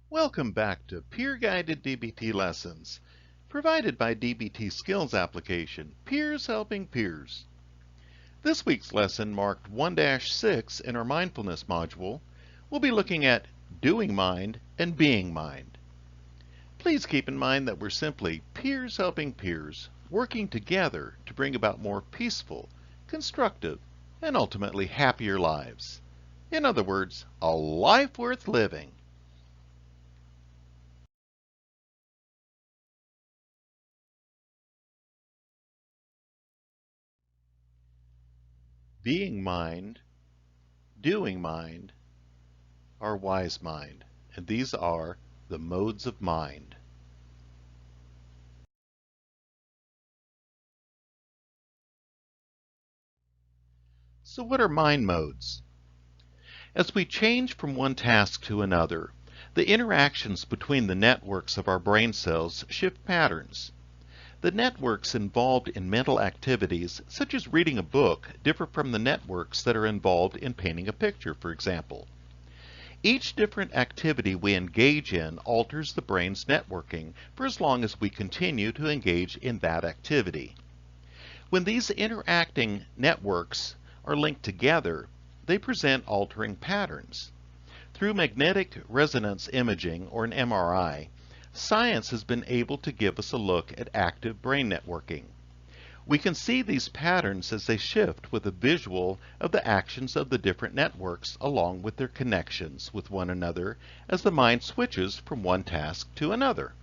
Welcome back to Peer-Guided DBT Lessons, provided by DBT Skills Application, Peers Helping Peers. This week's lesson, marked 1-6 in our Mindfulness module, we'll be looking at Doing Mind and Being Mind. Please keep in mind that we're simply peers helping peers, working together to bring about more peaceful, constructive, and ultimately happier lives. In other words, a life worth living. Being mind, doing mind, are wise mind, and these are the modes of mind. So what are mind modes? As we change from one task to another, the interactions between the networks of our brain cells shift patterns. The networks involved in mental activities, such as reading a book, differ from the networks that are involved in painting a picture, for example. Each different activity we engage in alters the brain's networking for as long as we continue to engage in that activity. When these interacting networks are linked together, they present altering patterns. Through magnetic resonance imaging, or an MRI, science has been able to give us a look at active brain networking. We can see these patterns as they shift with a visual of the actions of the different networks along with their connections with one another as the mind switches from one task to another.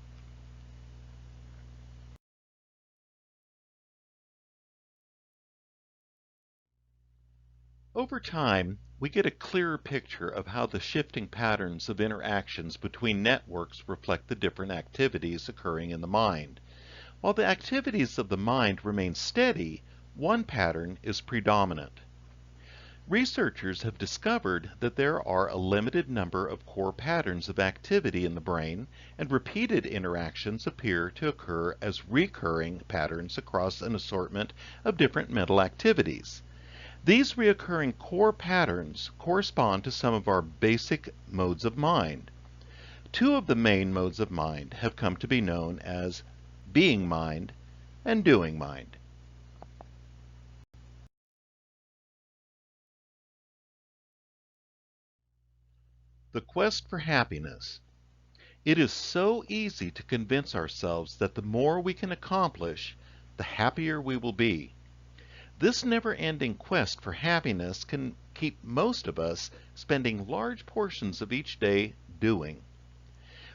Over time, we get a clearer picture of how the shifting patterns of interactions between networks reflect the different activities occurring in the mind. While the activities of the mind remain steady, one pattern is predominant. Researchers have discovered that there are a limited number of core patterns of activity in the brain, and repeated interactions appear to occur as recurring patterns across an assortment of different mental activities. These recurring core patterns correspond to some of our basic modes of mind. Two of the main modes of mind have come to be known as being mind and doing mind. The quest for happiness. It is so easy to convince ourselves that the more we can accomplish, the happier we will be. This never-ending quest for happiness can keep most of us spending large portions of each day doing.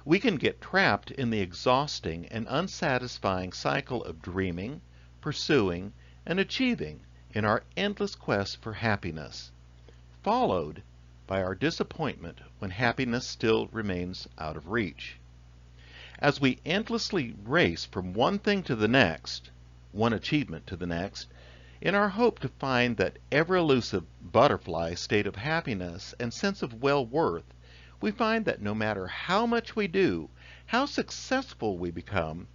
We can get trapped in the exhausting and unsatisfying cycle of dreaming, pursuing, and achieving in our endless quest for happiness, followed by our disappointment when happiness still remains out of reach. As we endlessly race from one thing to the next, one achievement to the next, in our hope to find that ever-elusive butterfly state of happiness and sense of well-worth, we find that no matter how much we do, how successful we become,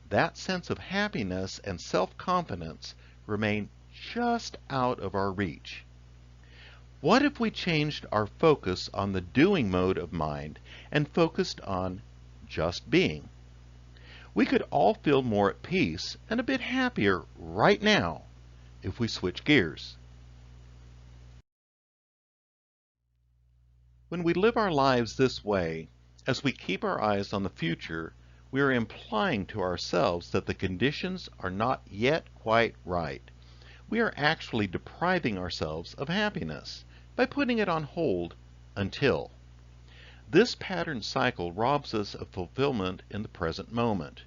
that sense of happiness and self-confidence remain just out of our reach. What if we changed our focus on the doing mode of mind and focused on just being? We could all feel more at peace and a bit happier right now if we switch gears. When we live our lives this way, as we keep our eyes on the future, we are implying to ourselves that the conditions are not yet quite right. We are actually depriving ourselves of happiness by putting it on hold until. This pattern cycle robs us of fulfillment in the present moment.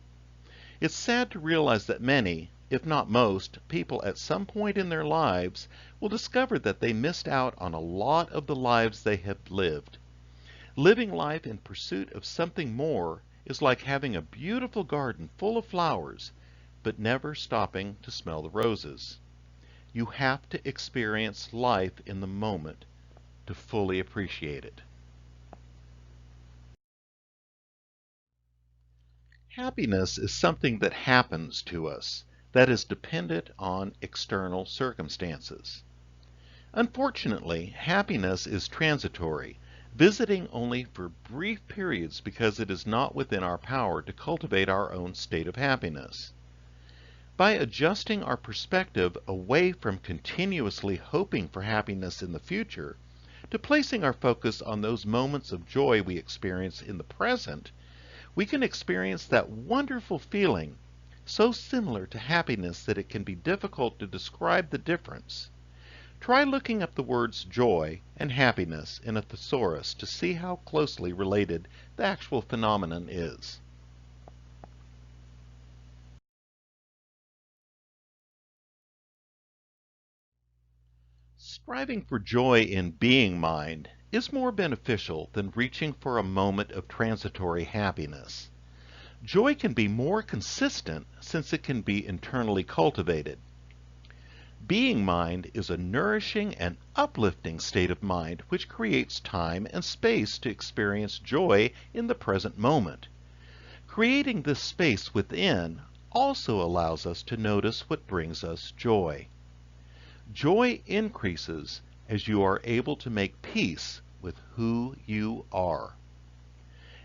It's sad to realize that many, if not most, people at some point in their lives will discover that they missed out on a lot of the lives they have lived. Living life in pursuit of something more is like having a beautiful garden full of flowers, but never stopping to smell the roses. You have to experience life in the moment to fully appreciate it. Happiness is something that happens to us, that is dependent on external circumstances. Unfortunately, happiness is transitory. visiting only for brief periods because it is not within our power to cultivate our own state of happiness. By adjusting our perspective away from continuously hoping for happiness in the future to placing our focus on those moments of joy we experience in the present, we can experience that wonderful feeling, so similar to happiness that it can be difficult to describe the difference. Try looking up the words joy and happiness in a thesaurus to see how closely related the actual phenomenon is. Striving for joy in being mind is more beneficial than reaching for a moment of transitory happiness. Joy can be more consistent since it can be internally cultivated. Being mind is a nourishing and uplifting state of mind which creates time and space to experience joy in the present moment. Creating this space within also allows us to notice what brings us joy. Joy increases as you are able to make peace with who you are.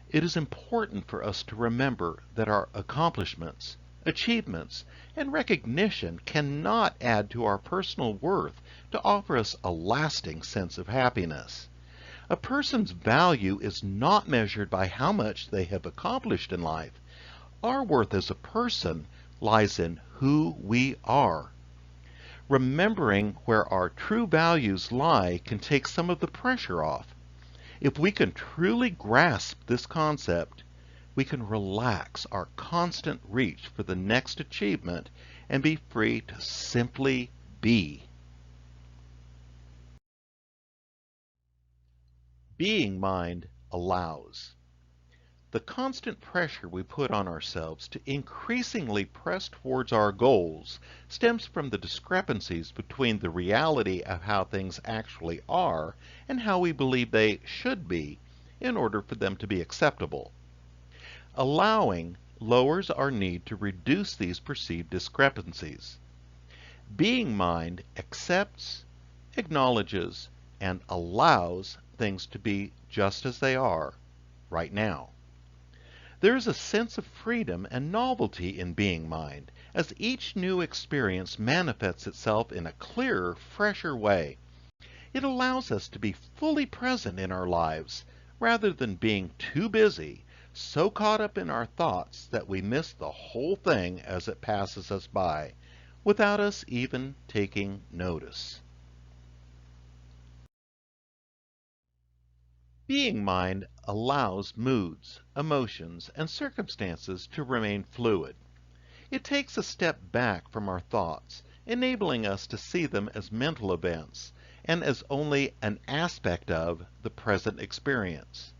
It is important for us to remember that our accomplishments, achievements, and recognition cannot add to our personal worth to offer us a lasting sense of happiness. A person's value is not measured by how much they have accomplished in life. Our worth as a person lies in who we are. Remembering where our true values lie can take some of the pressure off. If we can truly grasp this concept, we can relax our constant reach for the next achievement and be free to simply be. Being mind allows. The constant pressure we put on ourselves to increasingly press towards our goals stems from the discrepancies between the reality of how things actually are and how we believe they should be in order for them to be acceptable. Allowing lowers our need to reduce these perceived discrepancies. Being mind accepts, acknowledges, and allows things to be just as they are right now. There is a sense of freedom and novelty in being mind, as each new experience manifests itself in a clearer, fresher way. It allows us to be fully present in our lives, rather than being too busy, so caught up in our thoughts that we miss the whole thing as it passes us by, without us even taking notice. Being mind allows moods, emotions, and circumstances to remain fluid. It takes a step back from our thoughts, enabling us to see them as mental events and as only an aspect of the present experience.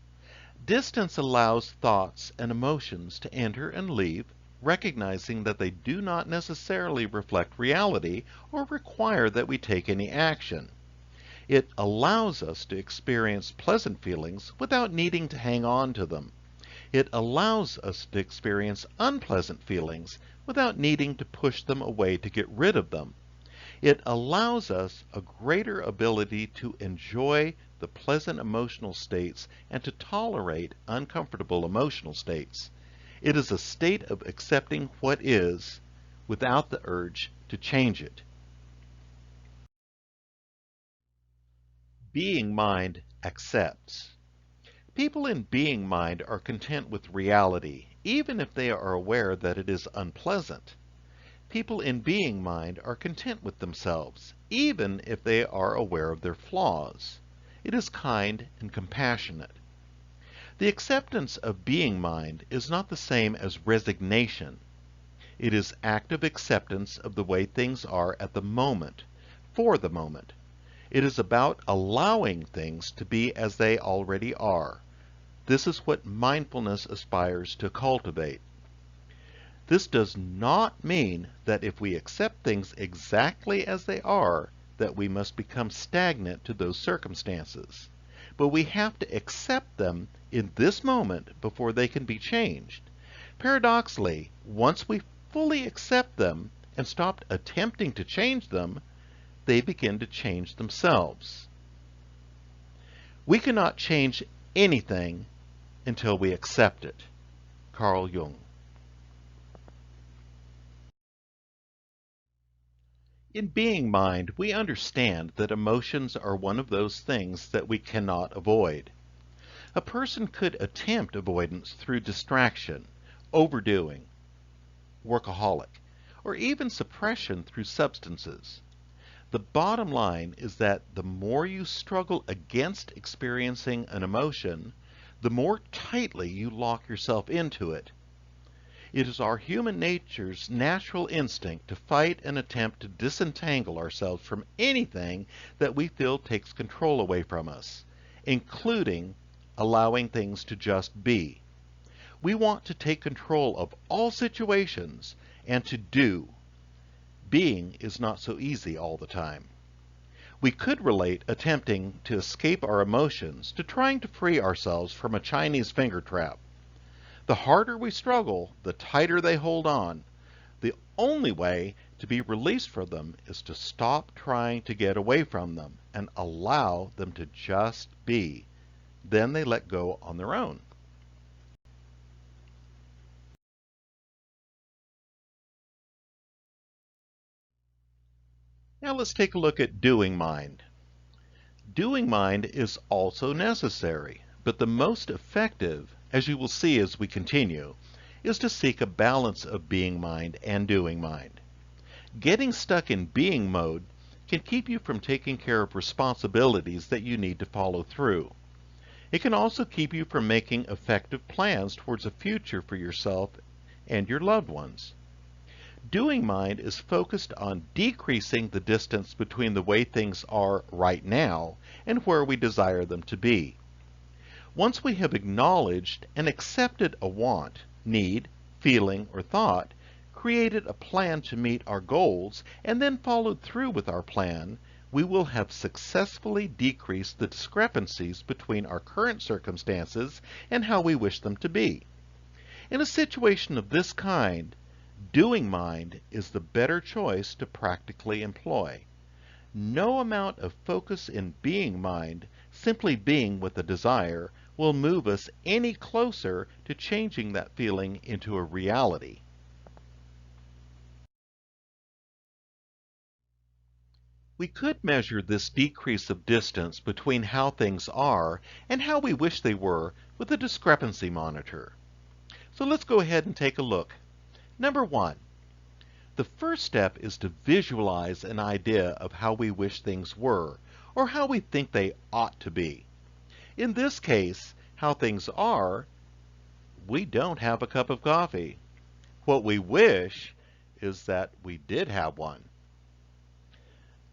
Distance allows thoughts and emotions to enter and leave, recognizing that they do not necessarily reflect reality or require that we take any action. It allows us to experience pleasant feelings without needing to hang on to them. It allows us to experience unpleasant feelings without needing to push them away to get rid of them. It allows us a greater ability to enjoy the pleasant emotional states and to tolerate uncomfortable emotional states. It is a state of accepting what is without the urge to change it. Being mind accepts. People in being mind are content with reality, even if they are aware that it is unpleasant. People in being mind are content with themselves, even if they are aware of their flaws. It is kind and compassionate. The acceptance of being mind is not the same as resignation. It is active acceptance of the way things are at the moment, for the moment. It is about allowing things to be as they already are. This is what mindfulness aspires to cultivate. This does not mean that if we accept things exactly as they are, that we must become stagnant to those circumstances. But we have to accept them in this moment before they can be changed. Paradoxically, once we fully accept them and stop attempting to change them, they begin to change themselves. We cannot change anything until we accept it. Carl Jung. In being mind, we understand that emotions are one of those things that we cannot avoid. A person could attempt avoidance through distraction, overdoing, workaholic, or even suppression through substances. The bottom line is that the more you struggle against experiencing an emotion, the more tightly you lock yourself into it. It is our human nature's natural instinct to fight and attempt to disentangle ourselves from anything that we feel takes control away from us, including allowing things to just be. We want to take control of all situations and to do. Being is not so easy all the time. We could relate attempting to escape our emotions to trying to free ourselves from a Chinese finger trap. The harder we struggle, the tighter they hold on. The only way to be released from them is to stop trying to get away from them and allow them to just be. Then they let go on their own. Now let's take a look at doing mind. Doing mind is also necessary, but the most effective, as you will see as we continue, is to seek a balance of being mind and doing mind. Getting stuck in being mode can keep you from taking care of responsibilities that you need to follow through. It can also keep you from making effective plans towards a future for yourself and your loved ones. Doing mind is focused on decreasing the distance between the way things are right now and where we desire them to be. Once we have acknowledged and accepted a want, need, feeling, or thought, created a plan to meet our goals, and then followed through with our plan, we will have successfully decreased the discrepancies between our current circumstances and how we wish them to be. In a situation of this kind, doing mind is the better choice to practically employ. No amount of focus in being mind, simply being with a desire, will move us any closer to changing that feeling into a reality. We could measure this decrease of distance between how things are and how we wish they were with a discrepancy monitor. So let's go ahead and take a look. Number one, the first step is to visualize an idea of how we wish things were, or how we think they ought to be. In this case, how things are, we don't have a cup of coffee. What we wish is that we did have one.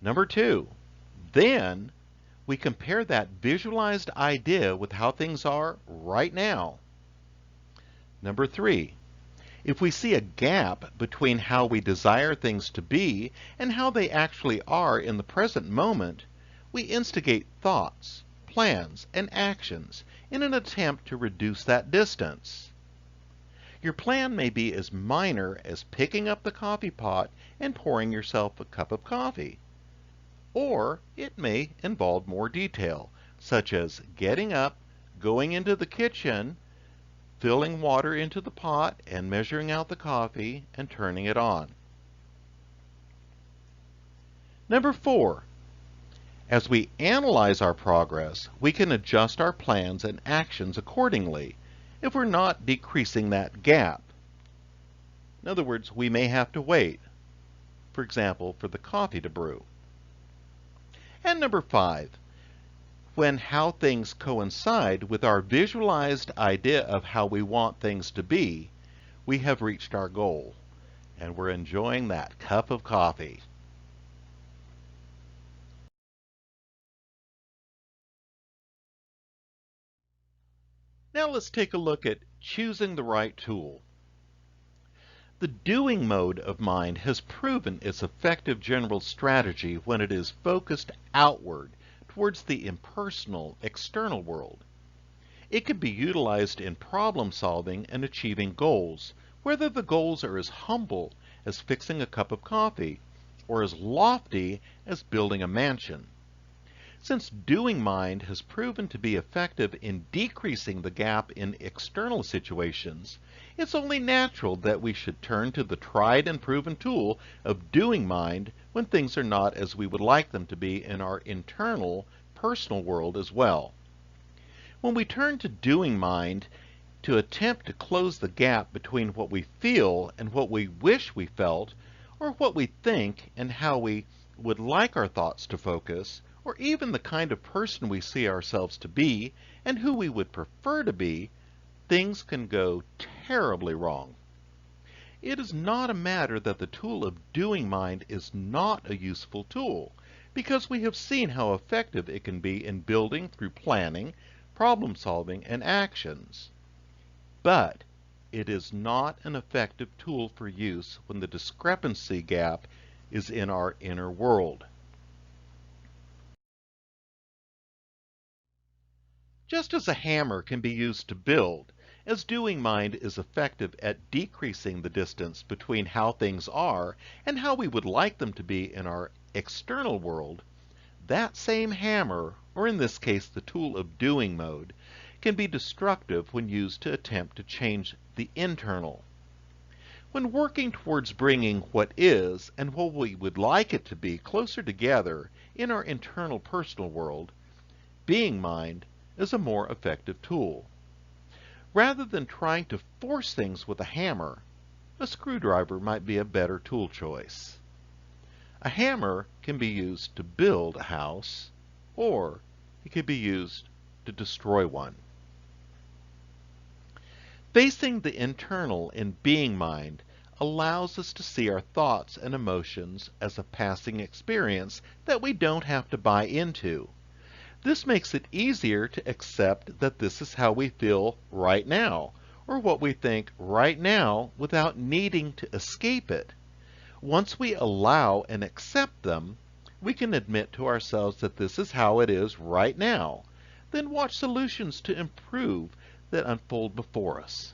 Number two, then we compare that visualized idea with how things are right now. Number three, if we see a gap between how we desire things to be and how they actually are in the present moment, we instigate thoughts, plans, and actions in an attempt to reduce that distance. Your plan may be as minor as picking up the coffee pot and pouring yourself a cup of coffee. Or it may involve more detail, such as getting up, going into the kitchen, filling water into the pot and measuring out the coffee and turning it on. Number four, as we analyze our progress, we can adjust our plans and actions accordingly if we're not decreasing that gap. In other words, we may have to wait, for example, for the coffee to brew. And number five, when how things coincide with our visualized idea of how we want things to be, we have reached our goal, and we're enjoying that cup of coffee. Now let's take a look at choosing the right tool. The doing mode of mind has proven its effective general strategy when it is focused outward towards the impersonal external world. It can be utilized in problem solving and achieving goals, whether the goals are as humble as fixing a cup of coffee or as lofty as building a mansion. Since doing mind has proven to be effective in decreasing the gap in external situations, it's only natural that we should turn to the tried and proven tool of doing mind when things are not as we would like them to be in our internal, personal world as well. When we turn to doing mind to attempt to close the gap between what we feel and what we wish we felt, or what we think and how we would like our thoughts to focus, or even the kind of person we see ourselves to be and who we would prefer to be, things can go terribly wrong. It is not a matter that the tool of doing mind is not a useful tool, because we have seen how effective it can be in building through planning, problem solving, and actions. But it is not an effective tool for use when the discrepancy gap is in our inner world. Just as a hammer can be used to build, as doing mind is effective at decreasing the distance between how things are and how we would like them to be in our external world, that same hammer, or in this case the tool of doing mode, can be destructive when used to attempt to change the internal. When working towards bringing what is and what we would like it to be closer together in our internal personal world, being mind is a more effective tool. Rather than trying to force things with a hammer, a screwdriver might be a better tool choice. A hammer can be used to build a house, or it can be used to destroy one. Facing the internal in being mind allows us to see our thoughts and emotions as a passing experience that we don't have to buy into. This makes it easier to accept that this is how we feel right now, or what we think right now without needing to escape it. Once we allow and accept them, we can admit to ourselves that this is how it is right now, then watch solutions to improve that unfold before us.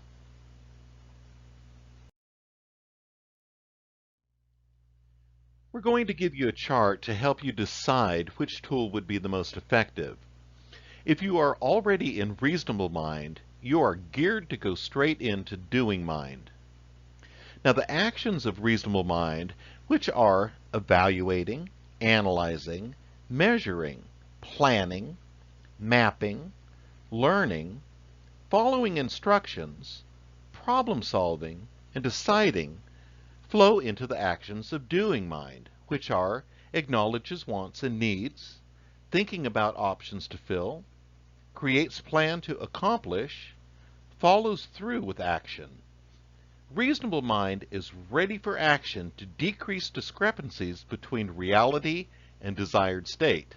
We're going to give you a chart to help you decide which tool would be the most effective. If you are already in reasonable mind, you are geared to go straight into doing mind. Now, the actions of reasonable mind, which are evaluating, analyzing, measuring, planning, mapping, learning, following instructions, problem solving, and deciding, flow into the actions of doing mind, which are acknowledges wants and needs, thinking about options to fill, creates plan to accomplish, follows through with action. Reasonable mind is ready for action to decrease discrepancies between reality and desired state.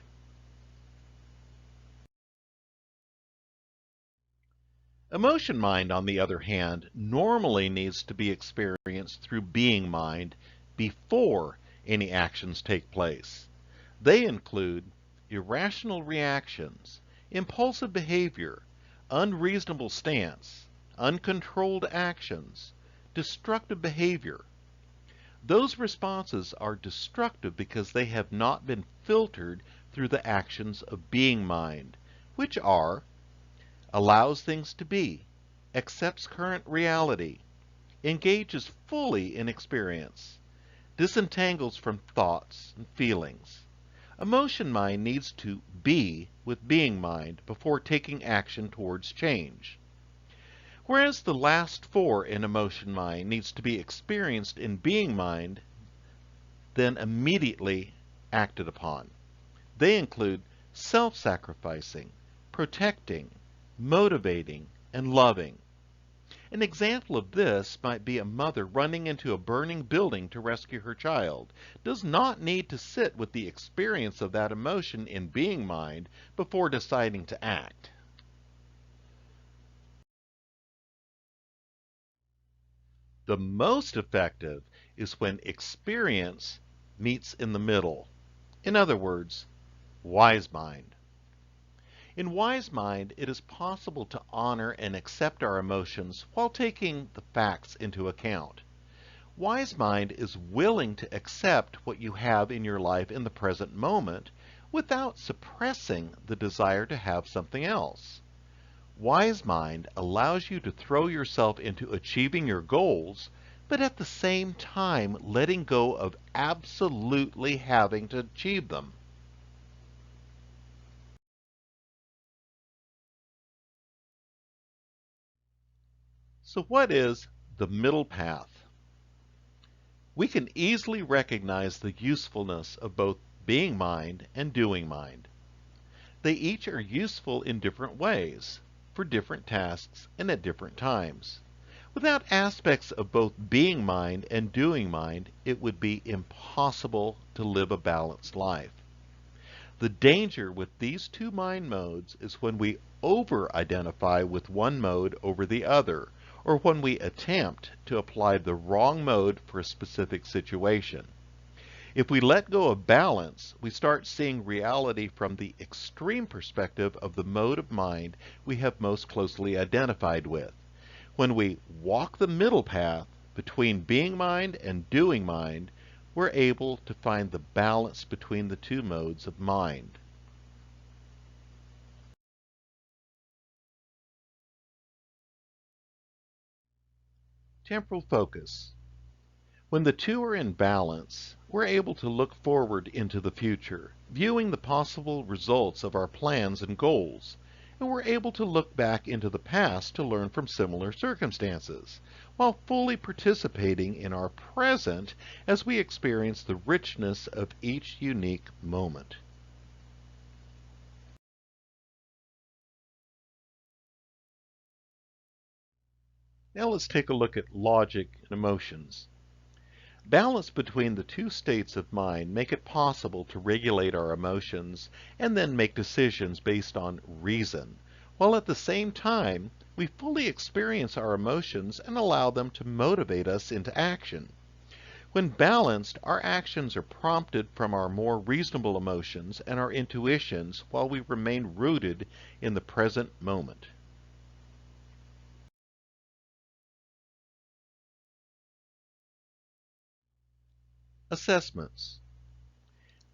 Emotion mind, on the other hand, normally needs to be experienced through being mind before any actions take place. They include irrational reactions, impulsive behavior, unreasonable stance, uncontrolled actions, destructive behavior. Those responses are destructive because they have not been filtered through the actions of being mind, which are allows things to be, accepts current reality, engages fully in experience, disentangles from thoughts and feelings. Emotion mind needs to be with being mind before taking action towards change. Whereas the last four in emotion mind needs to be experienced in being mind, then immediately acted upon. They include self-sacrificing, protecting, motivating, and loving. An example of this might be a mother running into a burning building to rescue her child. Does not need to sit with the experience of that emotion in being mind before deciding to act. The most effective is when experience meets in the middle. In other words, wise mind. In wise mind, it is possible to honor and accept our emotions while taking the facts into account. Wise mind is willing to accept what you have in your life in the present moment without suppressing the desire to have something else. Wise mind allows you to throw yourself into achieving your goals, but at the same time letting go of absolutely having to achieve them. So what is the middle path? We can easily recognize the usefulness of both being mind and doing mind. They each are useful in different ways, for different tasks and at different times. Without aspects of both being mind and doing mind, it would be impossible to live a balanced life. The danger with these two mind modes is when we over-identify with one mode over the other, or when we attempt to apply the wrong mode for a specific situation. If we let go of balance, we start seeing reality from the extreme perspective of the mode of mind we have most closely identified with. When we walk the middle path between being mind and doing mind, we're able to find the balance between the two modes of mind. Temporal focus. When the two are in balance, we're able to look forward into the future, viewing the possible results of our plans and goals, and we're able to look back into the past to learn from similar circumstances, while fully participating in our present as we experience the richness of each unique moment. Now let's take a look at logic and emotions. Balance between the two states of mind make it possible to regulate our emotions and then make decisions based on reason, while at the same time we fully experience our emotions and allow them to motivate us into action. When balanced, our actions are prompted from our more reasonable emotions and our intuitions while we remain rooted in the present moment. Assessments.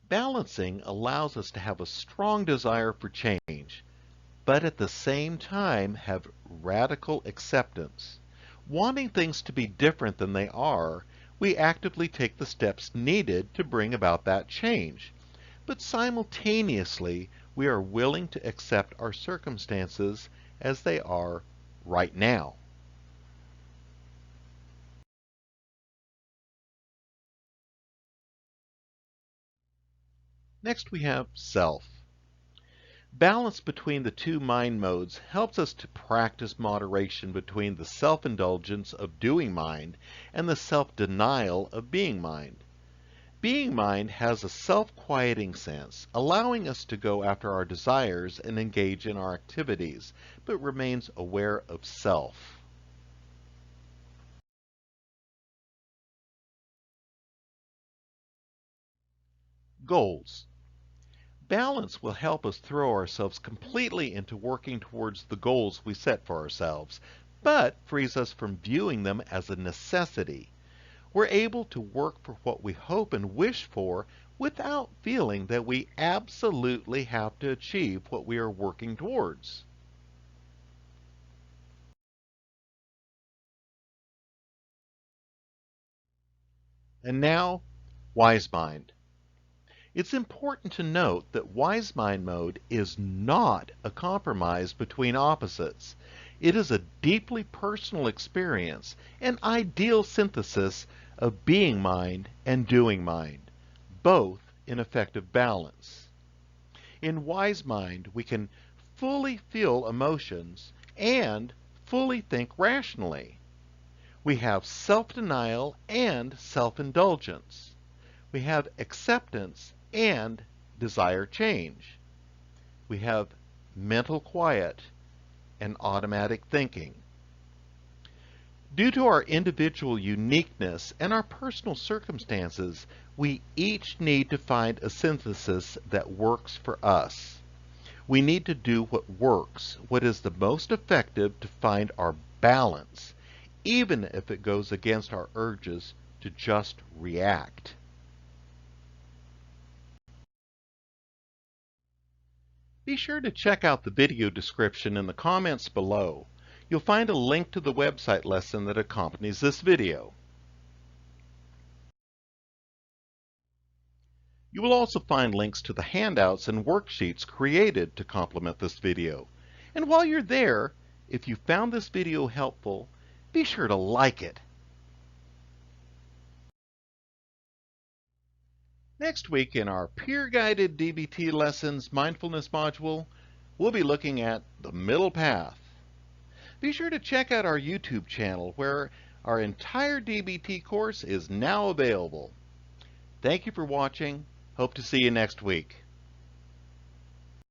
Balancing allows us to have a strong desire for change, but at the same time have radical acceptance. Wanting things to be different than they are, we actively take the steps needed to bring about that change. But simultaneously, we are willing to accept our circumstances as they are right now. Next we have self. Balance between the two mind modes helps us to practice moderation between the self-indulgence of doing mind and the self-denial of being mind. Being mind has a self-quieting sense, allowing us to go after our desires and engage in our activities, but remains aware of self. Goals. Balance will help us throw ourselves completely into working towards the goals we set for ourselves, but frees us from viewing them as a necessity. We're able to work for what we hope and wish for without feeling that we absolutely have to achieve what we are working towards. And now, Wise Mind. It's important to note that Wise Mind mode is not a compromise between opposites. It is a deeply personal experience, an ideal synthesis of being mind and doing mind, both in effective balance. In Wise Mind, we can fully feel emotions and fully think rationally. We have self-denial and self-indulgence. We have acceptance and desire change. We have mental quiet and automatic thinking. Due to our individual uniqueness and our personal circumstances, we each need to find a synthesis that works for us. We need to do what works, what is the most effective to find our balance, even if it goes against our urges to just react. Be sure to check out the video description in the comments below. You'll find a link to the website lesson that accompanies this video. You will also find links to the handouts and worksheets created to complement this video. And while you're there, if you found this video helpful, be sure to like it. Next week in our peer-guided DBT lessons mindfulness module, we'll be looking at the middle path. Be sure to check out our YouTube channel where our entire DBT course is now available. Thank you for watching. Hope to see you next week.